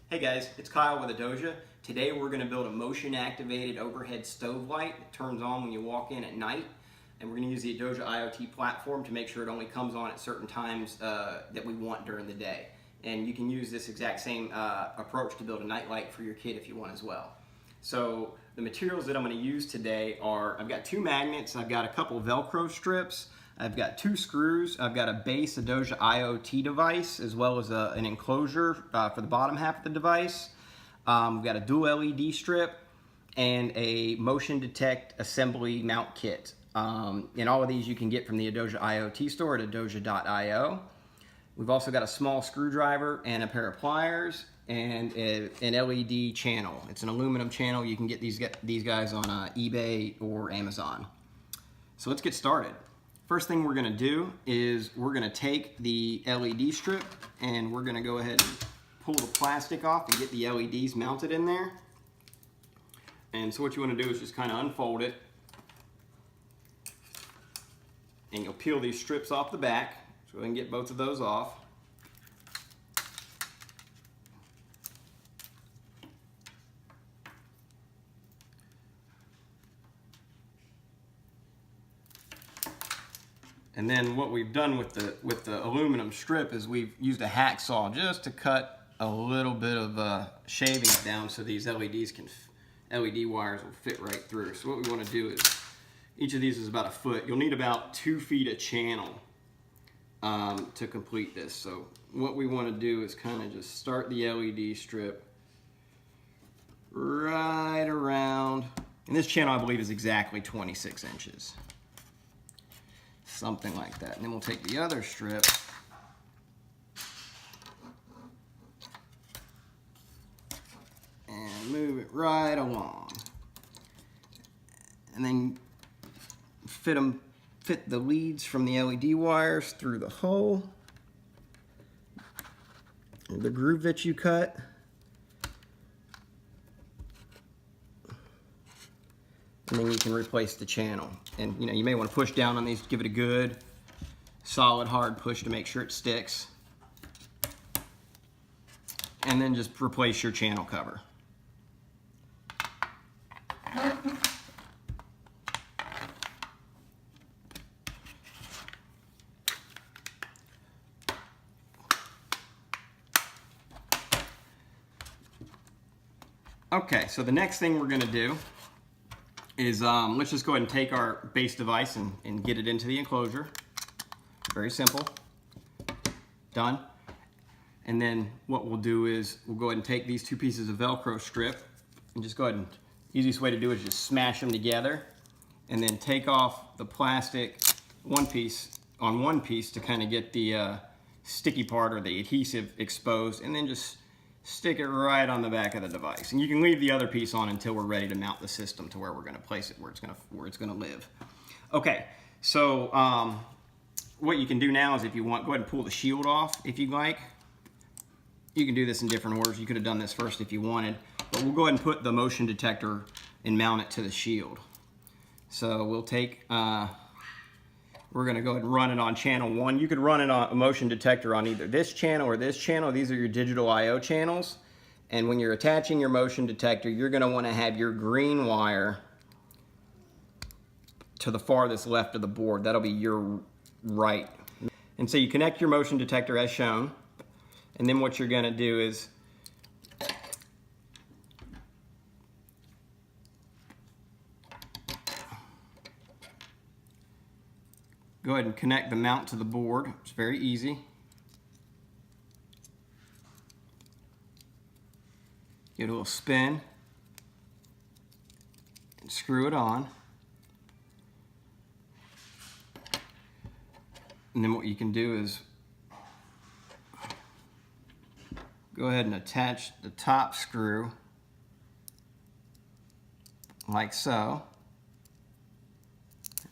Hey guys, it's Kyle with Adosia. Today we're going to build a motion activated overhead stove light that turns on when you walk in at night. And we're going to use the Adosia IoT platform to make sure it only comes on at certain times that we want during the day. And you can use this exact same approach to build a night light for your kid if you want as well. So the materials that I'm going to use today are, I've got two magnets, I've got a couple Velcro strips, I've got two screws, I've got a base Adosia IoT device, as well as an enclosure for the bottom half of the device. We've got a dual LED strip and a motion detect assembly mount kit. And all of these you can get from the Adosia IoT store at adosia.io. We've also got a small screwdriver and a pair of pliers and an LED channel. It's an aluminum channel. You can get these guys on eBay or Amazon. So let's get started. First thing we're going to do is we're going to take the LED strip and we're going to go ahead and pull the plastic off and get the LEDs mounted in there. And so what you want to do is just kind of unfold it, and you'll peel these strips off the back. So we can get both of those off. And then what we've done with the aluminum strip is we've used a hacksaw just to cut a little bit of shavings down so these LED wires will fit right through. So what we want to do is, each of these is about a foot. You'll need about 2 feet of channel to complete this. So what we want to do is kind of just start the LED strip right around, and this channel I believe is exactly 26 inches. Something like that. And then we'll take the other strip and move it right along. And then fit the leads from the LED wires through the hole, the groove that you cut. And then you can replace the channel. And you may want to push down on these, give it a good solid hard push to make sure it sticks. And then just replace your channel cover. Okay, so the next thing we're going to do is let's just go ahead and take our base device and get it into the enclosure. Very simple. Done. And then what we'll do is we'll go ahead and take these two pieces of Velcro strip and just go ahead and, easiest way to do it is just smash them together and then take off the plastic one piece to kind of get the sticky part or the adhesive exposed, and then just stick it right on the back of the device. And you can leave the other piece on until we're ready to mount the system to where we're going to place it, where it's going to live. Okay, so what you can do now is, if you want, go ahead and pull the shield off if you'd like. You can do this in different orders. You could have done this first if you wanted, but we'll go ahead and put the motion detector and mount it to the shield. So we'll take, we're going to go ahead and run it on channel 1. You could run it on a motion detector on either this channel or this channel. These are your digital I/O channels. And when you're attaching your motion detector, you're going to want to have your green wire to the farthest left of the board. That'll be your right. And so you connect your motion detector as shown. And then what you're going to do is go ahead and connect the mount to the board. It's very easy. Get a little spin and screw it on. And then what you can do is go ahead and attach the top screw like so.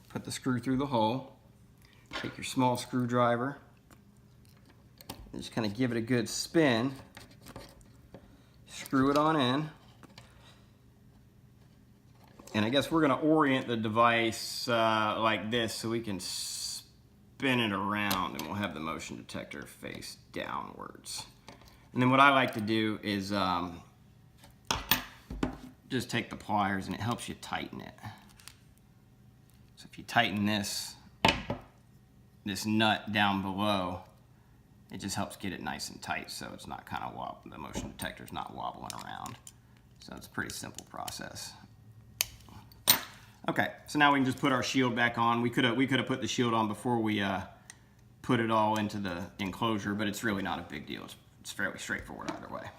Put the screw through the hole. Take your small screwdriver and just kind of give it a good spin. Screw it on in. And I guess we're going to orient the device like this so we can spin it around, and we'll have the motion detector face downwards. And then what I like to do is just take the pliers, and it helps you tighten it. So if you tighten this nut down below, it just helps get it nice and tight, so it's not kind of wobbling. The motion detector's not wobbling around. So it's a pretty simple process. Okay, so now we can just put our shield back on. We could have put the shield on before we put it all into the enclosure, but it's really not a big deal. It's fairly straightforward either way.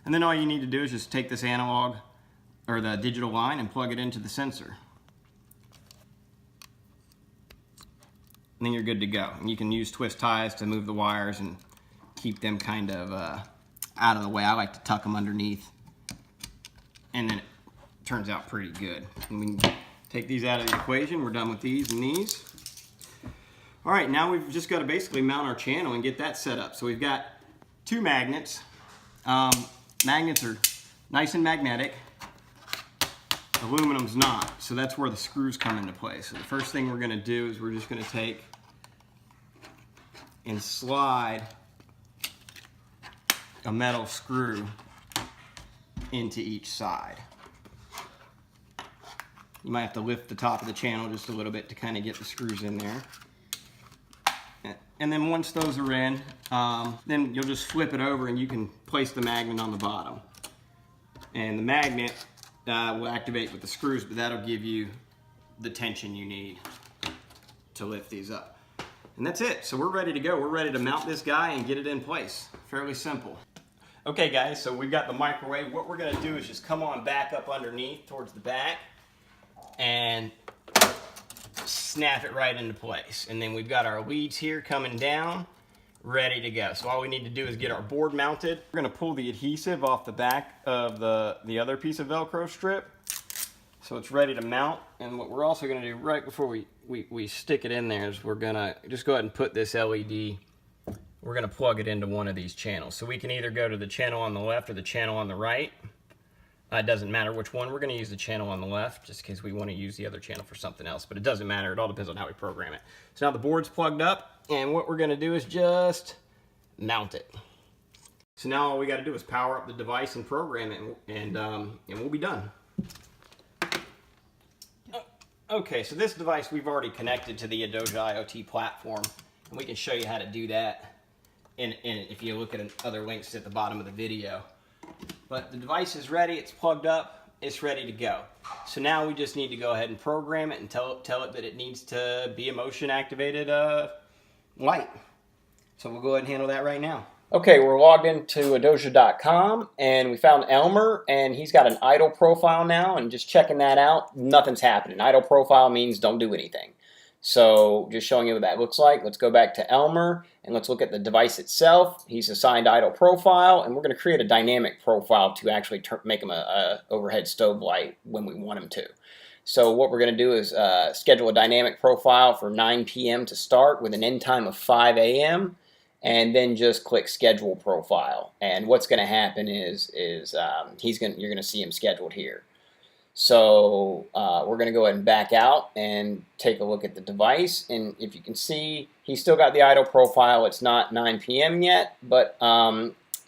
And then all you need to do is just take this analog or the digital line and plug it into the sensor. And then you're good to go. And you can use twist ties to move the wires and keep them kind of out of the way. I like to tuck them underneath, and then it turns out pretty good. And we can take these out of the equation. We're done with these and these. All right, now we've just got to basically mount our channel and get that set up. So we've got 2 magnets. Magnets are nice and magnetic. Aluminum's not, so that's where the screws come into play. So the first thing we're going to do is we're just going to take and slide a metal screw into each side. You might have to lift the top of the channel just a little bit to kind of get the screws in there. And then once those are in, then you'll just flip it over and you can place the magnet on the bottom. And the magnet will activate with the screws, but that'll give you the tension you need to lift these up. And that's it. So we're ready to go. We're ready to mount this guy and get it in place. Fairly simple. Okay guys, so we've got the microwave. What we're gonna do is just come on back up underneath towards the back and snap it right into place. And then we've got our leads here coming down, ready to go. So all we need to do is get our board mounted. We're gonna pull the adhesive off the back of the other piece of Velcro strip, so it's ready to mount. And what we're also gonna do right before we stick it in there is we're gonna just go ahead and put this LED, we're gonna plug it into one of these channels. So we can either go to the channel on the left or the channel on the right. It doesn't matter which one. We're going to use the channel on the left just in case we want to use the other channel for something else, but it doesn't matter. It all depends on how we program it. So now the board's plugged up, and what we're going to do is just mount it. So now all we got to do is power up the device and program it, and we'll be done. Okay, so this device we've already connected to the Adosia IoT platform, and we can show you how to do that if you look at other links at the bottom of the video. But the device is ready, it's plugged up, it's ready to go. So now we just need to go ahead and program it and tell it that it needs to be a motion activated light. So we'll go ahead and handle that right now. Okay, we're logged into Adosia.com, and we found Elmer, and he's got an idle profile now, and just checking that out, nothing's happening. Idle profile means don't do anything. So just showing you what that looks like. Let's go back to Elmer and let's look at the device itself. He's assigned idle profile, and we're going to create a dynamic profile to actually make him a overhead stove light when we want him to. So what we're going to do is schedule a dynamic profile for 9 p.m. to start with an end time of 5 a.m. and then just click schedule profile. And what's going to happen is you're going to see him scheduled here. So we're going to go ahead and back out and take a look at the device. And if you can see, he's still got the idle profile. It's not 9 p.m. yet, but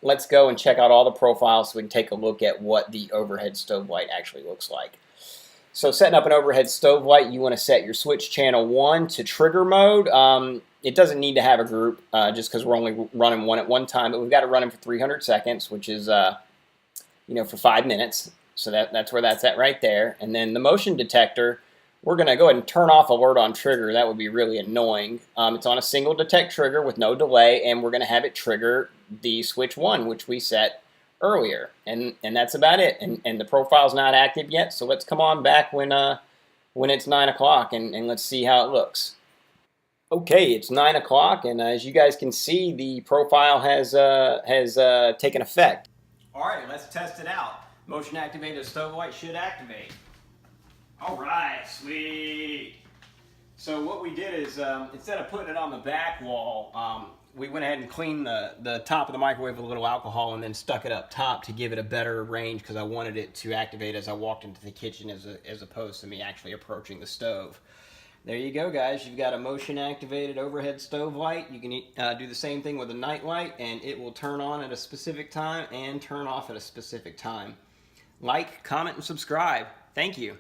let's go and check out all the profiles so we can take a look at what the overhead stove light actually looks like. So setting up an overhead stove light, you want to set your switch channel 1 to trigger mode. It doesn't need to have a group just because we're only running one at one time, but we've got to run him for 300 seconds, which is for 5 minutes. So that's where that's at right there. And then the motion detector, we're going to go ahead and turn off alert on trigger. That would be really annoying. It's on a single detect trigger with no delay, and we're going to have it trigger the switch 1, which we set earlier. And that's about it. And the profile's not active yet, so let's come on back when it's 9 o'clock and let's see how it looks. Okay, it's 9 o'clock, and as you guys can see, the profile has taken effect. All right, let's test it out. Motion activated stove light should activate. All right, sweet. So what we did is instead of putting it on the back wall, we went ahead and cleaned the top of the microwave with a little alcohol and then stuck it up top to give it a better range because I wanted it to activate as I walked into the kitchen as opposed to me actually approaching the stove. There you go, guys. You've got a motion-activated overhead stove light. You can do the same thing with a night light, and it will turn on at a specific time and turn off at a specific time. Like, comment, and subscribe. Thank you.